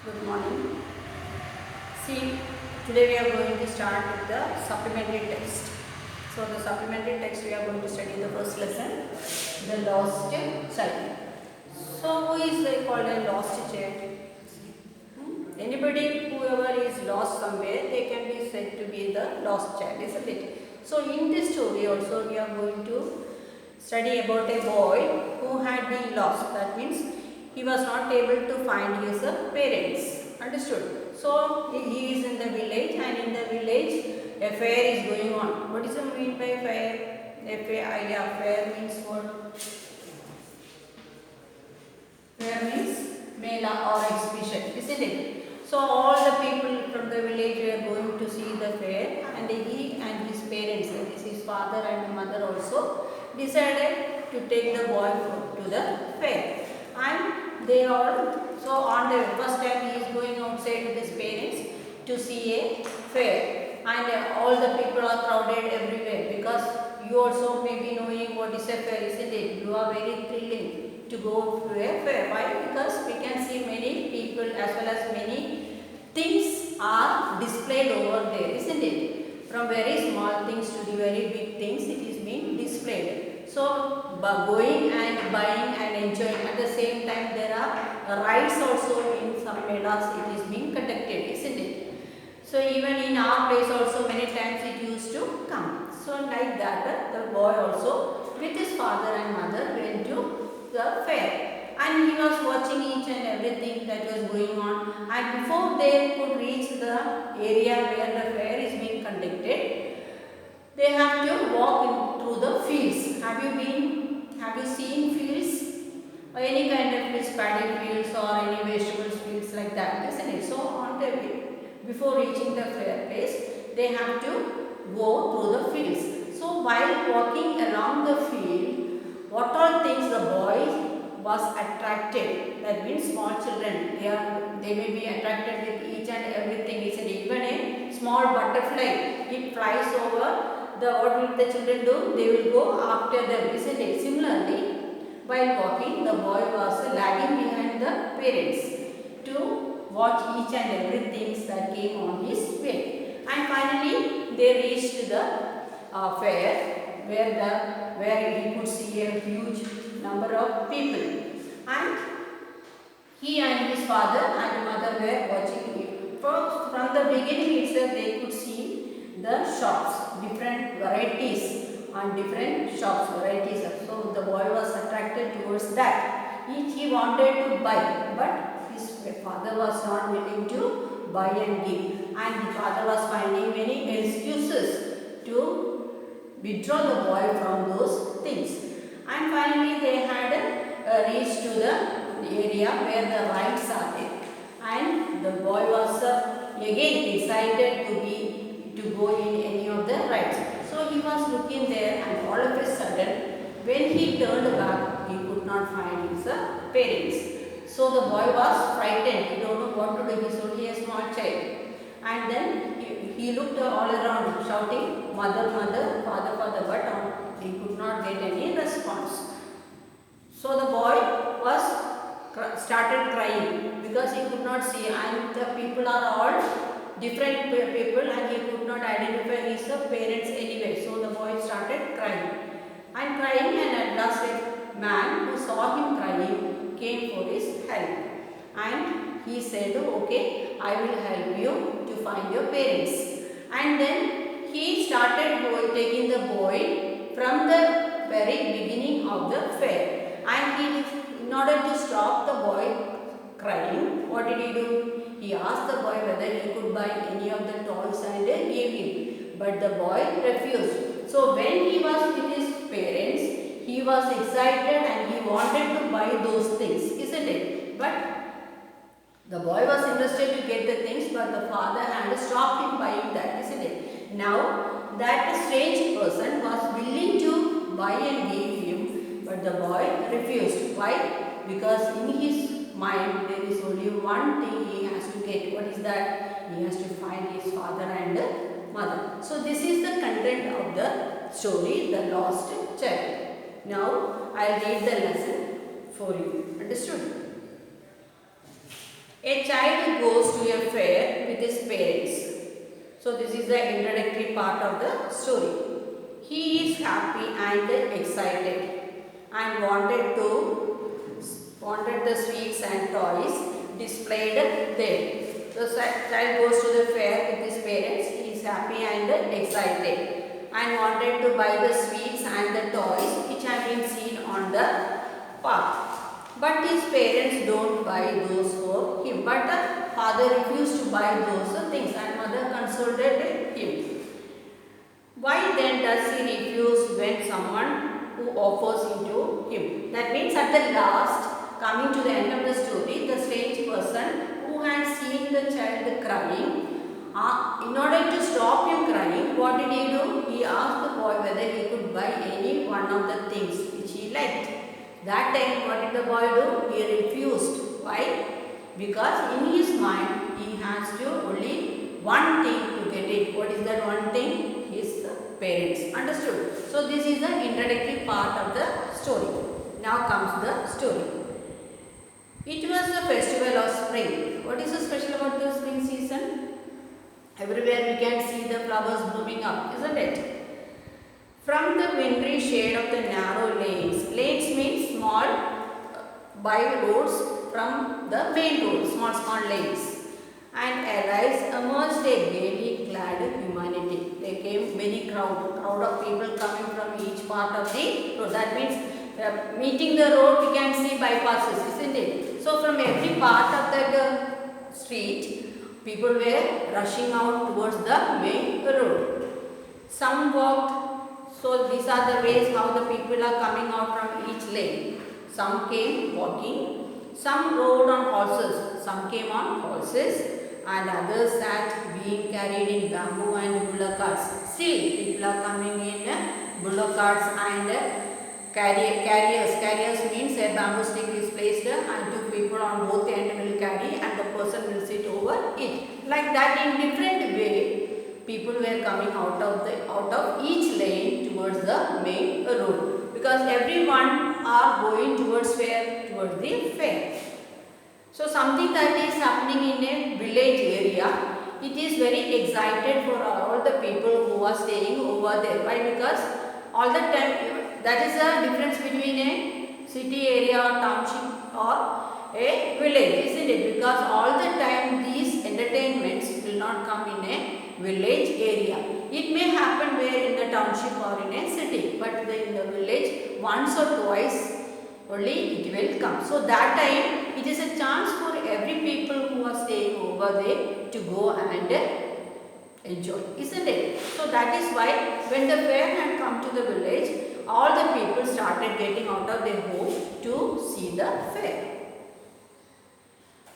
Good morning. See, today we are going to start with the supplementary text. So, the supplementary text we are going to study the first lesson, the lost child. So, who is called a lost child? Anybody, whoever is lost somewhere, they can be said to be the lost child, isn't it? So, in this story also we are going to study about a boy who had been lost. That means he was not able to find his parents. Understood? So he is in the village, and in the village a fair is going on. What is the mean by fair? A fair, yeah, fair means what? Fair means mela or exhibition, isn't it? So all the people from the village were going to see the fair, and he and his parents, that is his father and mother also, decided to take the boy to the fair. And they all, so on the first time he is going outside with his parents to see a fair, and all the people are crowded everywhere, because you also may be knowing what is a fair, isn't it? You are very thrilling to go to a fair. Why? Because we can see many people as well as many things are displayed over there, isn't it? From very small things to the very big things, it is being displayed. So, by going and buying and enjoying at the same time, there are rides also in some melas, it is being conducted, isn't it? So, even in our place also many times it used to come. So, like that, the boy also with his father and mother went to the fair, and he was watching each and everything that was going on, and before they could reach the area where the fair is being conducted, they have to walk in through the fields. Have you seen fields? Or any kind of fields, paddy fields or any vegetables fields like that, isn't it? So on the way, before reaching the fair place, they have to go through the fields. So while walking along the field, what all things the boy was attracted, that means small children, they may be attracted with each and everything, isn't it? Even a small butterfly, it flies over, what will the children do? They will go after them, isn't it? Similarly, while walking, the boy was lagging behind the parents to watch each and everything that came on his way. And finally, they reached the fair, where he could see a huge number of people. And he and his father and mother were watching him. From the beginning itself, they could see the shops, different varieties on different shops, varieties. So the boy was attracted towards that. He wanted to buy, but his father was not willing to buy and give. And the father was finding many excuses to withdraw the boy from those things. And finally they had reached to the area where the rides are there. And the boy was again decided to go in any of the rides. So he was looking there, and all of a sudden, when he turned back, he could not find his parents. So the boy was frightened. He don't know what to do. He's only a small child. And then he looked all around, shouting, "Mother, mother, father, father," but he could not get any response. So the boy started crying because he could not see, and the people are all different people, and he could not identify his parents anyway. So the boy started crying, and at last a man who saw him crying came for his help, and he said, "Okay, I will help you to find your parents." And then he started taking the boy from the very beginning of the fair, and in order to stop the boy crying, what did he do? He asked the boy whether he could buy any of the toys and gave him, but the boy refused. So when he was with his parents, he was excited and he wanted to buy those things, isn't it? But the boy was interested to get the things, but the father had stopped him buying that, isn't it? Now that strange person was willing to buy and give him, but the boy refused. Why? Because in his mind there is only one thing he has to get. What is that? He has to find his father and mother. So this is the content of the story, The Lost Child. Now I will read the lesson for you. Understood? A child goes to a fair with his parents. So this is the introductory part of the story. He is happy and excited and wanted the sweets and toys displayed there. The child goes to the fair with his parents. He is happy and excited and wanted to buy the sweets and the toys which have been seen on the path. But his parents don't buy those for him. But the father refused to buy those things and mother consoled him. Why then does he refuse when someone who offers into him? That means at the last, coming to the end of the story, the strange person who had seen the child crying, in order to stop him crying, what did he do? He asked the boy whether he could buy any one of the things which he liked. That time, what did the boy do? He refused. Why? Because in his mind, he has to only one thing to get it. What is that one thing? His parents. Understood? So, this is the introductory part of the story. Now comes the story. It was the festival of spring. What is so special about the spring season? Everywhere we can see the flowers blooming up, isn't it? From the wintry shade of the narrow lanes. Lanes means small by roads from the main road, small lanes. And arise emerged a gaily clad humanity. They came many crowd of people coming from each part of the road. That means meeting the road we can see bypasses, isn't it? So from every part of that street, people were rushing out towards the main road. Some walked. So these are the ways how the people are coming out from each lane. Some came walking, some rode on horses, some came on horses, and others sat being carried in bamboo and bullock carts. Still people are coming in bullock carts and carriers. Carriers means a bamboo stick is placed and two people on both ends will carry and the person will sit over it. Like that, in different way, people were coming out of each lane towards the main road, because everyone are going towards where? Towards the fair. So something that is happening in a village area, it is very excited for all the people who are staying over there. Why? Because all the time, that is the difference between a city area or township or a village, isn't it? Because all the time these entertainments will not come in a village area. It may happen where in the township or in a city, but in the village once or twice only it will come. So that time it is a chance for every people who are staying over there to go and enjoy, isn't it? So that is why when the fair had come to the village, all the people started getting out of their home to see the fair.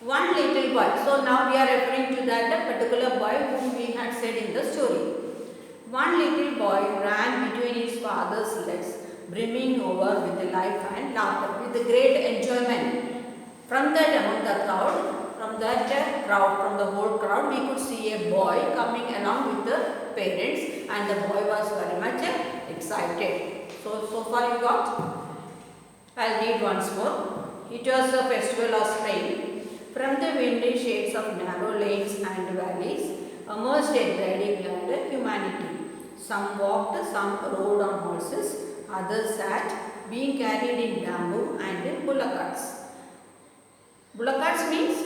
One little boy. So now we are referring to that particular boy whom we had said in the story. One little boy ran between his father's legs, brimming over with life and laughter, with great enjoyment. From that among the crowd, from the whole crowd, we could see a boy coming along with the parents, and the boy was very much excited. So far you got? I'll read once more. It was a festival of spring. From the windy shades of narrow lanes and valleys emerged a giddy glad humanity. Some walked, some rode on horses, others sat, being carried in bamboo and bullock carts. Bullock carts means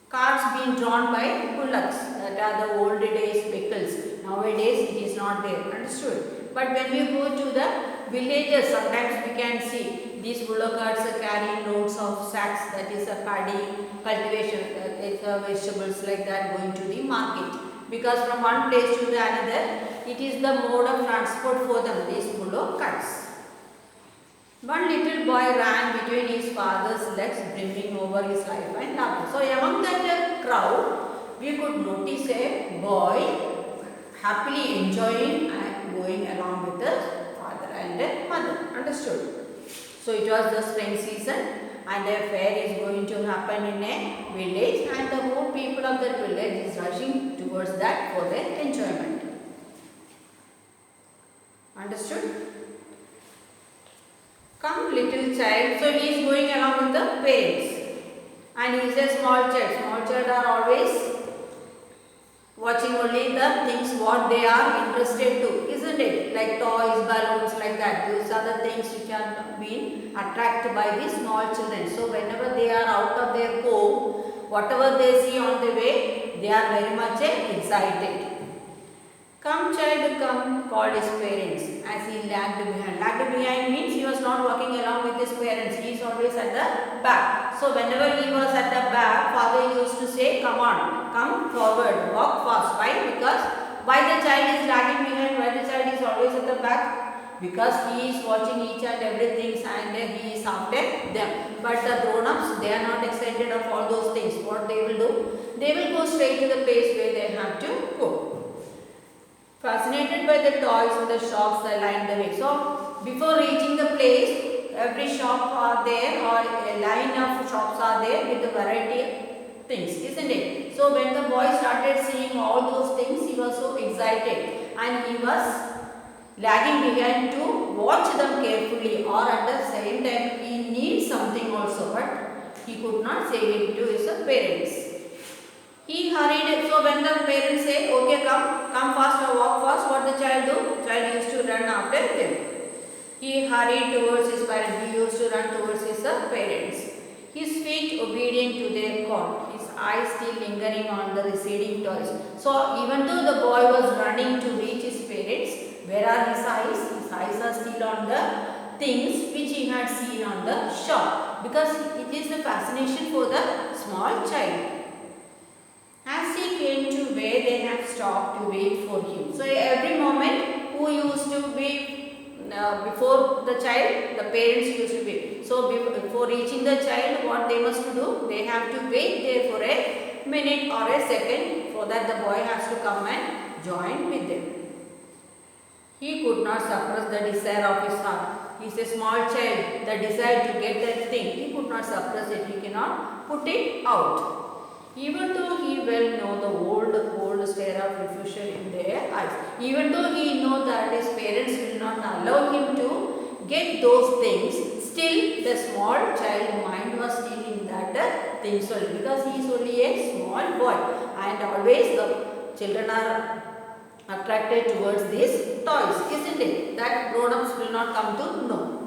carts being drawn by bullocks. That are the old days vehicles. Nowadays it is not there. Understood? But when we go to the villages, sometimes we can see these bullock carts are carrying loads of sacks, that is a paddy cultivation, vegetables like that going to the market. Because from one place to the another, it is the mode of transport for them, these bullock carts. One little boy ran between his father's legs, brimming over his life and laughter. So among that crowd, we could notice a boy happily enjoying and going along with the father and mother. Understood? So it was the spring season and a fair is going to happen in a village, and the whole people of that village is rushing towards that for their enjoyment. Understood? Come little child. So he is going along with the parents. And he is a small child. Small children are always watching only the things what they are interested to, isn't it? Like toys, balloons, like that. Those are the things which are being attracted by the small children. So whenever they are out of their home, whatever they see on the way, they are very much excited. Come child, come, called his parents as he lagged behind. Lagged behind means he was not walking along with his parents. He is always at the back. So whenever he was at the back, father used to say, come on, come forward, walk fast. Why? Because why the child is lagging behind, why the child is always at the back? Because he is watching each and everything and he is after them. But the grown-ups, they are not excited of all those things. What they will do? They will go straight to the place where they have to go. Fascinated by the toys in the shops that lined the way. So, before reaching the place, every shop are there or a line of shops are there with a variety of things, isn't it? So, when the boy started seeing all those things, he was so excited and he was lagging behind to watch them carefully, or at the same time he needs something also, but he could not say it to his parents. He hurried. So when the parents say, okay, come fast or walk fast, what the child do? Child used to run after them. He hurried towards his parents. He used to run towards his parents. His feet obedient to their call. His eyes still lingering on the receding toys. So even though the boy was running to reach his parents, where are his eyes? His eyes are still on the things which he had seen on the shop. Because it is the fascination for the small child. As he came to where they had stopped to wait for him. So every moment who used to be before the child, the parents used to be. So before reaching the child, what they must do? They have to wait there for a minute or a second for that the boy has to come and join with them. He could not suppress the desire of his heart. He is a small child. The desire to get that thing, he could not suppress it. He cannot put it out. Even though he well know the old stare of refusal in their eyes, even though he know that his parents will not allow him to get those things, still the small child mind was still in that things only, because he is only a small boy and always the children are attracted towards these toys, isn't it? That grown-ups will not come to know.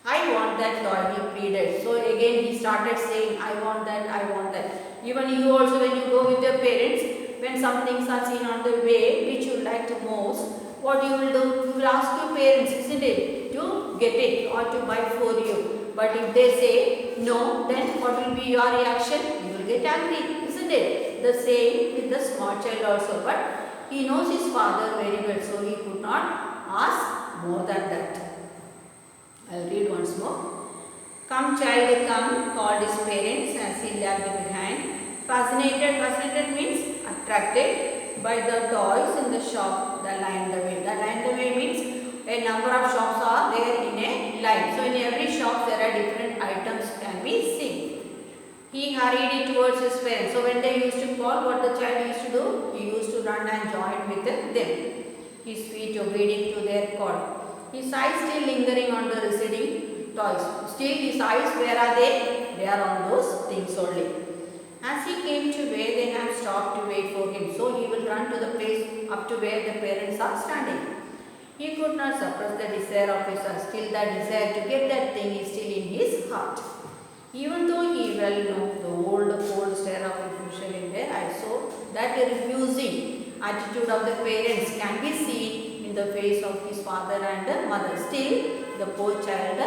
I want that toy, he pleaded. So again he started saying, I want that, I want that. Even you also, when you go with your parents, when some things are seen on the way which you like the most, what you will do? You will ask your parents, isn't it, to get it or to buy for you. But if they say no, then what will be your reaction? You will get angry, isn't it? The same with the small child also. But he knows his father very well, so he could not ask more than that. I will read once more. Come child, come, called his parents as he lagged behind. Fascinated means attracted by the toys in the shop that lined the way. That lined the way means a number of shops are there in a line. So in every shop there are different items can be seen. He hurried towards his parents. So when they used to call, what the child used to do? He used to run and join with them. His feet obedient to their call. His eyes still lingering on the receding toys. Still his eyes, where are they? They are on those things only. As he came to where they had stopped to wait for him, so he will run to the place up to where the parents are standing. He could not suppress the desire of his heart. Still that desire to get that thing is still in his heart. Even though he well knew the cold stare of refusal in their eyes, so that refusing attitude of the parents can be seen in the face of his father and mother. Still, the poor child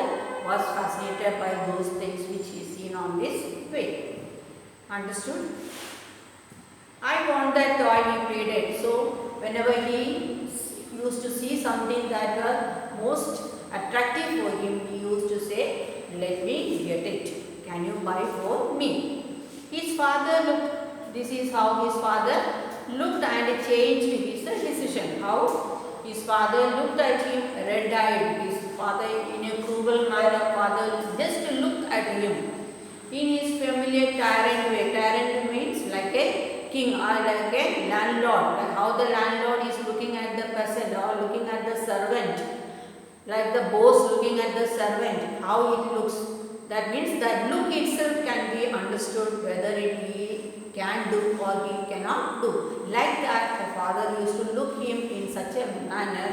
was fascinated by those things which he seen on this way. Understood? I want that toy, he pleaded. So, whenever he used to see something that was most attractive for him, he used to say, let me get it. Can you buy for me? His father looked, this is how his father looked and changed his decision. How? His father looked at him red-eyed. His father, in a cruel manner, father just looked at him in his familiar tyrant way. Tyrant means like a king or like a landlord. Like how the landlord is looking at the peasant or looking at the servant. Like the boss looking at the servant. How it looks. That means that look itself can be understood whether he can do or he cannot do. Like that, the father used to look him in such a manner.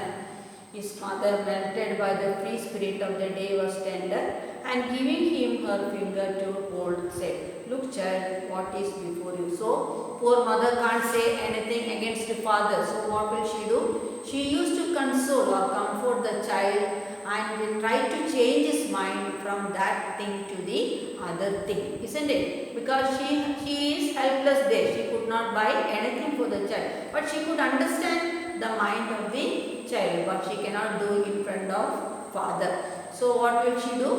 His mother, melted by the free spirit of the day, was tender, and giving him her finger to hold, said, "Look, child, what is before you." So, poor mother can't say anything against the father. So, what will she do? She used to console or comfort the child and try to change his mind from that thing to the other thing, isn't it? Because she is helpless there. She could not buy anything for the child, but she could understand the mind of the child, but she cannot do in front of father. So what will she do?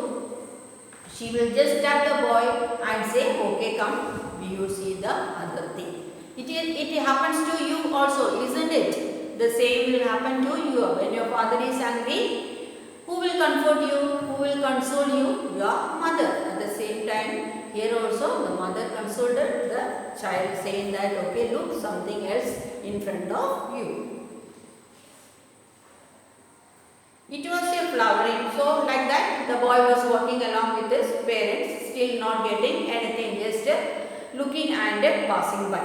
She will just tap the boy and say, "Okay, come, we will see the other thing." It happens to you also, isn't it? The same will happen to you. When your father is angry, who will comfort you? Who will console you? Your mother. At the same time, here also the mother consoled the child, saying that, "Okay, look, something else in front of you." It was a flowering. So like that, the boy was walking along with his parents, still not getting anything, just looking and passing by.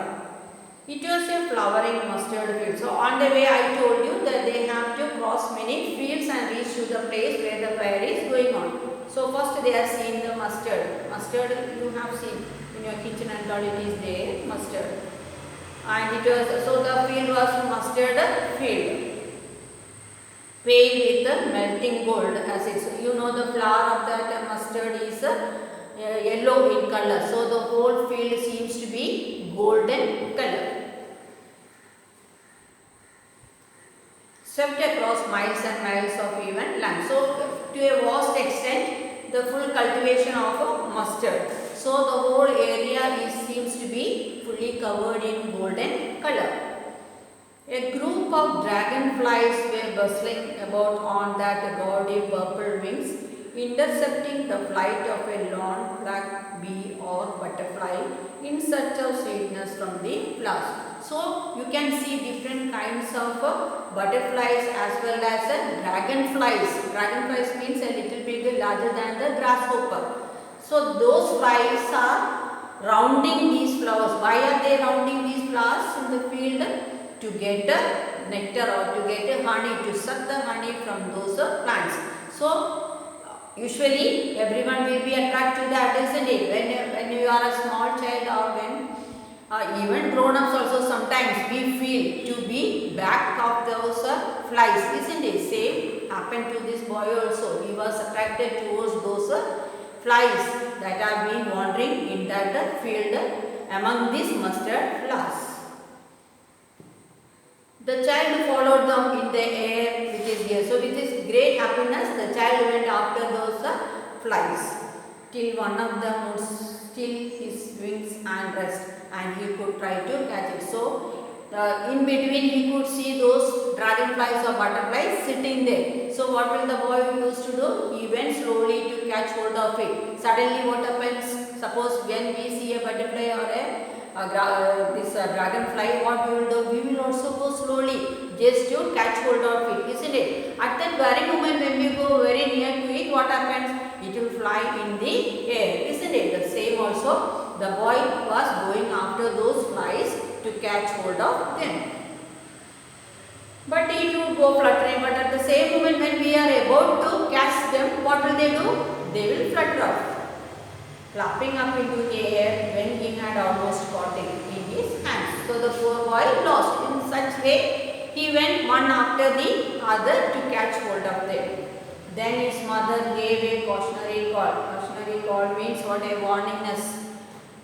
It was a flowering mustard field. So on the way I told you that they have to cross many fields and reach to the place where the fair is going on. So first they are seeing the mustard. Mustard you have seen in your kitchen and all, it is there, mustard. And it was, so the field was mustard field, pale with the melting gold, as it's, you know, the flower of that mustard is yellow in color. So the whole field seems to be golden color. Swept across miles and miles of even land. So to a vast extent, the full cultivation of mustard. So the whole area seems to be fully covered in golden color. A group of dragonflies were bustling about on that gaudy purple wings, intercepting the flight of a lone black bee or butterfly in search of sweetness from the flowers. So you can see different kinds of butterflies as well as dragonflies. Dragonflies means a little bit larger than the grasshopper. So those flies are rounding these flowers. Why are they rounding these flowers in the field? To get nectar or to get honey, to suck the honey from those plants. So usually everyone will be attracted to that, isn't it? When you are a small child, or when even grown-ups also, sometimes we feel to be back of those flies, isn't it? Same happened to this boy also. He was attracted towards those flies that are being wandering in that field among these mustard flowers. The child followed them in the air with his ears. So with his great happiness, the child went after those flies till one of them would still his wings and rest, and he could try to catch it. So in between he could see those dragonflies or butterflies sitting there. So what will the boy used to do? He went slowly to catch hold of it. Suddenly what happens? Suppose when we see a butterfly or this dragonfly, what we will do? We will also go slowly just to catch hold of it, isn't it? At that very moment when we go very near to it, what happens? It will fly in the air, isn't it? The same also, the boy was going after those flies to catch hold of them. But it would go fluttering, but at the same moment when we are about to catch them, what will they do? They will flutter off, flapping up into the air when he had almost caught it in his hands. So the poor boy lost. In such way, he went one after the other to catch hold of them. Then his mother gave a cautionary call. Cautionary call means what? A warningness.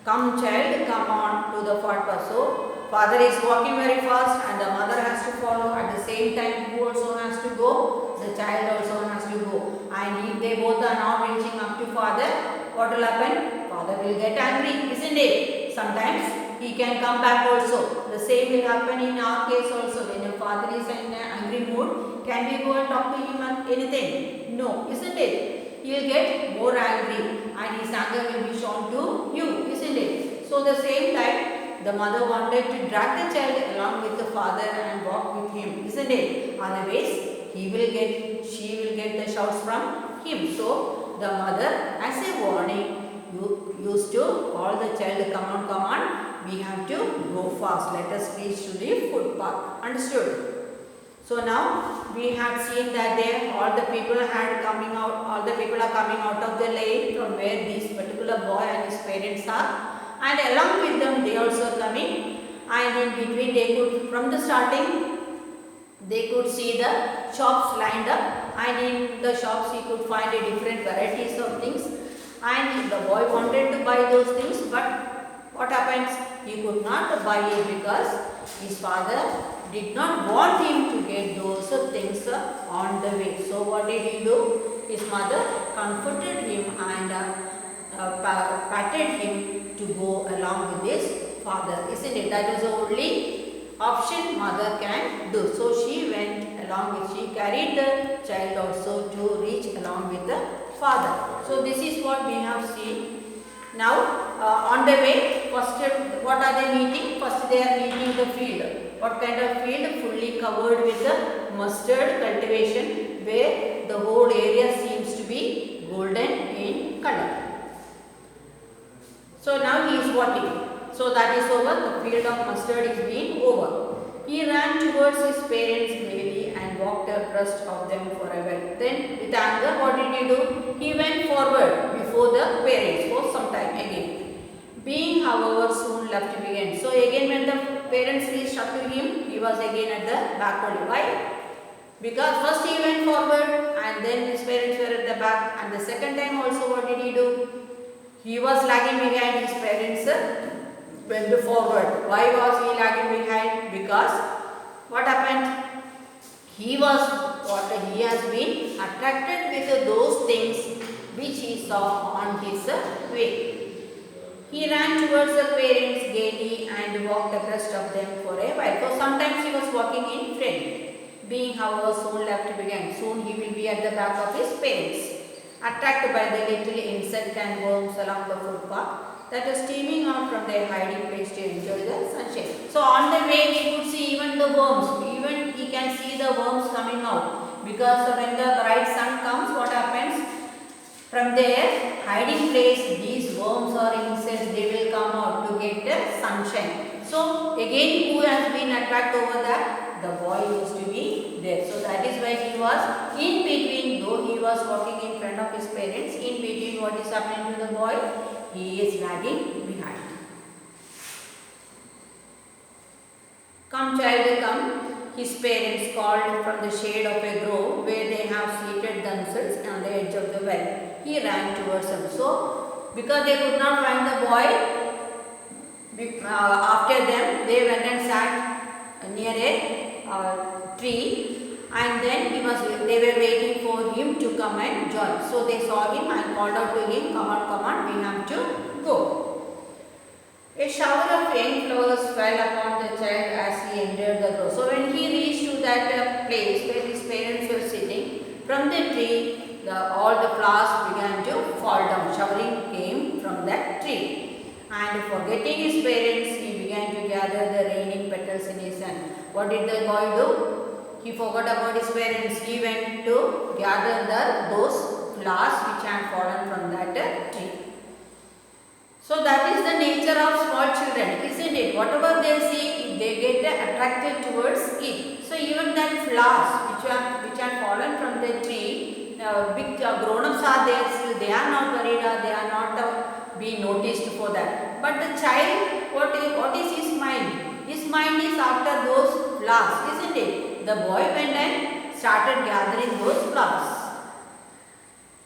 Come child, come on to the path. So father is walking very fast and the mother has to follow. At the same time, who also has to go? The child also has to go. And if they both are not reaching up to father, what will happen? Father will get angry, isn't it? Sometimes he can come back also. The same will happen in our case also. When your father is in an angry mood, can we go and talk to him at anything? No, isn't it? He will get more angry and his anger will be shown to you, isn't it? So the same time, the mother wanted to drag the child along with the father and walk with him, isn't it? Otherwise, she will get the shouts from him. So the mother as a warning used to call the child, come on, we have to go fast, let us reach to the footpath. Understood? So now we have seen that there all the people are coming out of the lane from where this particular boy and his parents are, and along with them they also coming, and in between they could, from the starting they could see the shops lined up, and in the shops he could find a different varieties of things, and the boy wanted to buy those things, but what happens? He could not buy it because his father did not want him to get those things on the way. So what did he do? His mother comforted him and patted him to go along with his father. Isn't it? That is the only option mother can do. So she went along with, she carried the child also to reach along with the father. So this is what we have seen. Now on the way, first what are they meeting? First they are meeting the field. What kind of field? Fully covered with the mustard cultivation, where the whole area seems to be golden in color. So now he is walking. So that is over. The field of mustard is being over. He ran towards his parents gaily and walked abreast of them for a while. Then with anger, what did he do? He went forward before the parents for some time again. Being, however, soon left behind. So again when the parents reached up to him, he was again at the back only. Why? Because first he went forward and then his parents were at the back, and the second time also what did he do? He was lagging behind his parents. Went forward. Why was he lagging behind? Because what happened? He has been attracted with those things which he saw on his way. He ran towards the parents gaily and walked abreast of them for a while. So sometimes he was walking in front. Being, however, soon left behind. Soon he will be at the back of his parents, attracted by the little insect and worms along the footpath that was steaming out from their hiding place to enjoy the sunshine. So on the way he could see even the worms, even he can see the worms coming out, because when the bright sun comes, what happens? From their hiding place, these worms or insects, they will come out to get the sunshine. So again, who has been attracted over that? The boy used to be there. So that is why he was in between, though he was walking in front of his parents, in between what is happening to the boy? He is lagging behind. Come child, come. His parents called from the shade of a grove where they have seated themselves on the edge of the well. He ran towards them. So, because they could not find the boy, after them they went and sat near a tree, and then they were waiting for him to come and join. So they saw him and called out to him, come on, we have to go. A shower of young flowers fell upon the child as he entered the grove. So when he reached to that place where his parents were sitting, from the tree, all the flowers began to fall down. Showering came from that tree. And forgetting his parents, he began to gather the raining petals in his hand. What did the boy do? He forgot about his parents. He went to gather those flowers which had fallen from that tree. So that is the nature of small children, isn't it? Whatever they see, they get attracted towards it. So even that flowers which are fallen from the tree, big grown-ups are there still. They are not worried, or they are not being noticed for that. But the child, what is his mind? His mind is after those flowers, isn't it? The boy went and started gathering those flowers.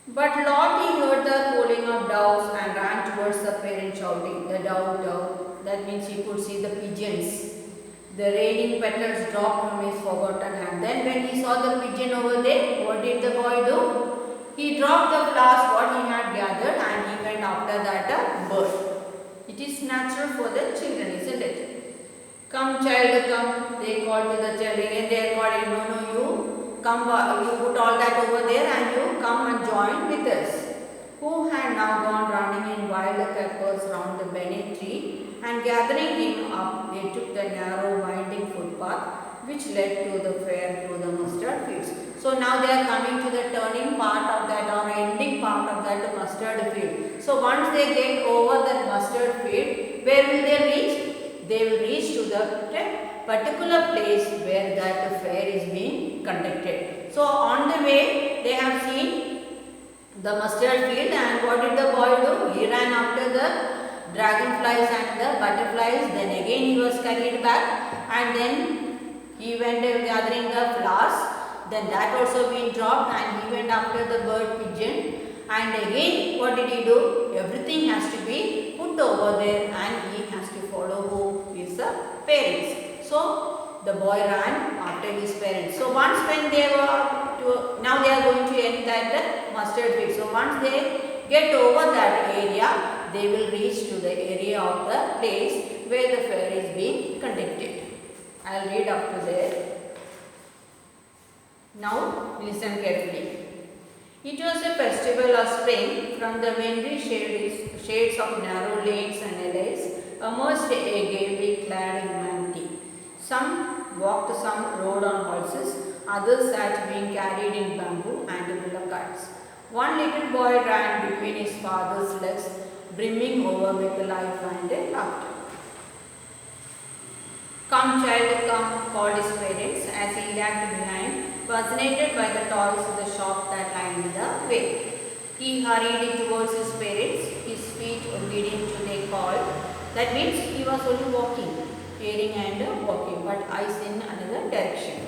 But Lord, he heard the calling of doves and ran towards the parent shouting, the dove, that means he could see the pigeons. The raining petals dropped from his forgotten hand. Then when he saw the pigeon over there, what did the boy do? He dropped the flowers what he had gathered and he went after that bird. It is natural for the children, isn't it? Come child, come, they called to the child. Again they are calling, no, you come, you put all that over there and you come and join with us. Who had now gone running in wild capers round the banyan tree, and gathering him up, they took the narrow winding footpath which led to the fair through the mustard fields. So now they are coming to the turning part of that or ending part of that mustard field. So once they get over that mustard field, where will they reach? They will reach to the particular place where that fair is being conducted. So on the way they have seen the mustard field, and what did the boy do? He ran after the dragonflies and the butterflies. Then again he was carried back, and then he went gathering the flowers. Then that also been dropped, and he went after the bird pigeon. And again what did he do? Everything has to be put over there, and he has to follow who is the parents. So the boy ran after his parents. So once when they were now they are going to end that mustard field. So once they get over that area, they will reach to the area of the place where the fair is being conducted. I will read up to there. Now listen carefully. It was a festival of spring. From the wintry shades of narrow lanes and alleys emerged a gaily clad humanity. Some walked, some rode on horses, others sat being carried in bamboo and bullock carts. One little boy ran between his father's legs, brimming over with life and laughter. "Come, child, come," called his parents as he lagged behind, fascinated by the toys of the shop that lined the way. He hurried towards his parents, his feet obedient to their call. That means he was only walking, hearing and walking, but eyes in another direction.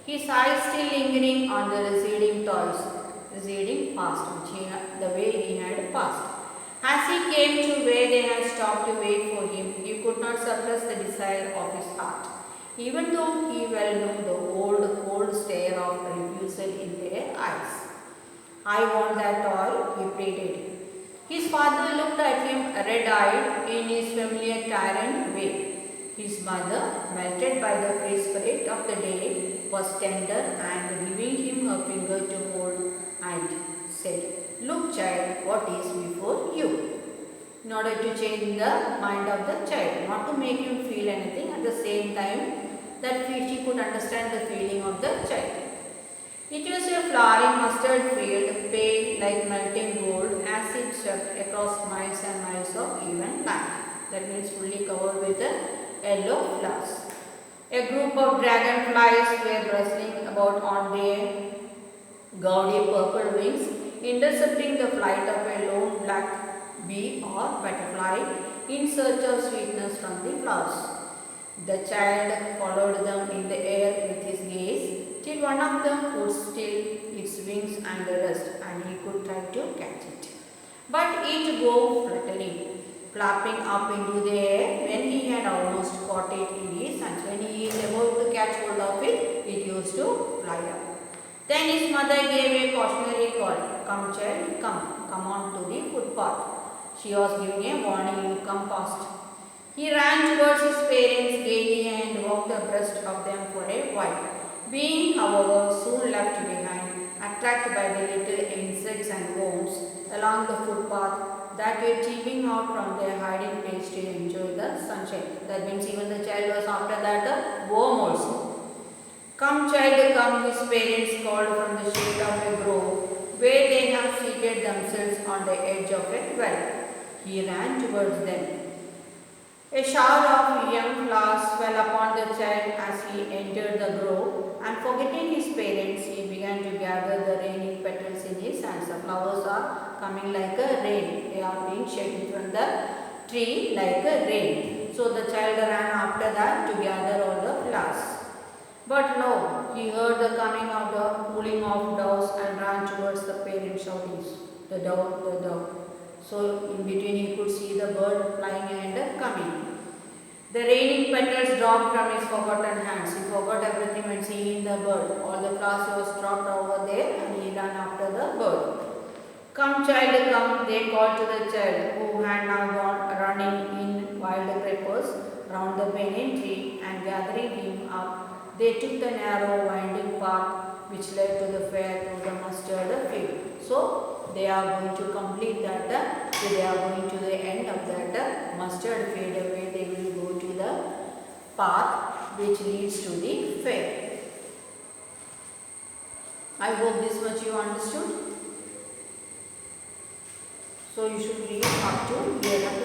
His eyes still lingering on the receding past, the way he had passed. As he came to where they had stopped to wait for him, he could not suppress the desire of his heart, even though he well knew the old cold stare of refusal in their eyes. "I want that toy," he pleaded. His father looked at him red-eyed in his familiar tyrant way. His mother, melted by the free spirit of the day, was tender and giving him her finger to hold and said, "Look, child, what is before you," in order to change the mind of the child, not to make him feel anything, at the same time that she could understand the feeling of the child. It was a flowering mustard field, pale like melting gold, as it swept across miles and miles of even land. That means fully covered with yellow flowers. A group of dragonflies were rustling about on their gaudy purple wings, intercepting the flight of a lone black bee or butterfly in search of sweetness from the flowers. The child followed them in the air with his gaze, till one of them put still its wings and the rest, and he could try to catch it. But it go fluttering, flapping up into the air when he had almost caught it in his hands. When he is about to catch hold of it, it used to fly up. Then his mother gave a cautionary call. "Come, child, come on to the footpath." She was giving a warning, "You come fast." He ran towards his parents gaily and walked abreast of them for a while, being, however, soon left behind, attracted by the little insects and worms along the footpath that were peeping out from their hiding place to enjoy the sunshine. That means even the child was after that a worm also. "Come, child, come," his parents called from the shade of a grove where they had seated themselves on the edge of a well. He ran towards them. A shower of young flowers fell upon the child as he entered the grove, and forgetting his parents, he began to gather the raining petals in his hands. The flowers are coming like a rain. They are being shaken from the tree like a rain. So the child ran after that to gather all the flowers. But lo, he heard the coming of the cooling of doves and ran towards the parent shouting, "The dove, the dove." So in between he could see the bird flying and coming. The raining petals dropped from his forgotten hands. He forgot everything when seeing the bird. All the flowers was dropped over there, and he ran after the bird. "Come, child, come," they called to the child, who had now gone running in wild creepers round the banyan tree, and gathering him up, they took the narrow winding path which led to the fair to the mustard field. So they are going to complete that, they are going to the end of that mustard field where they will go to the path which leads to the fair. I hope this much you understood. So you should read up to here.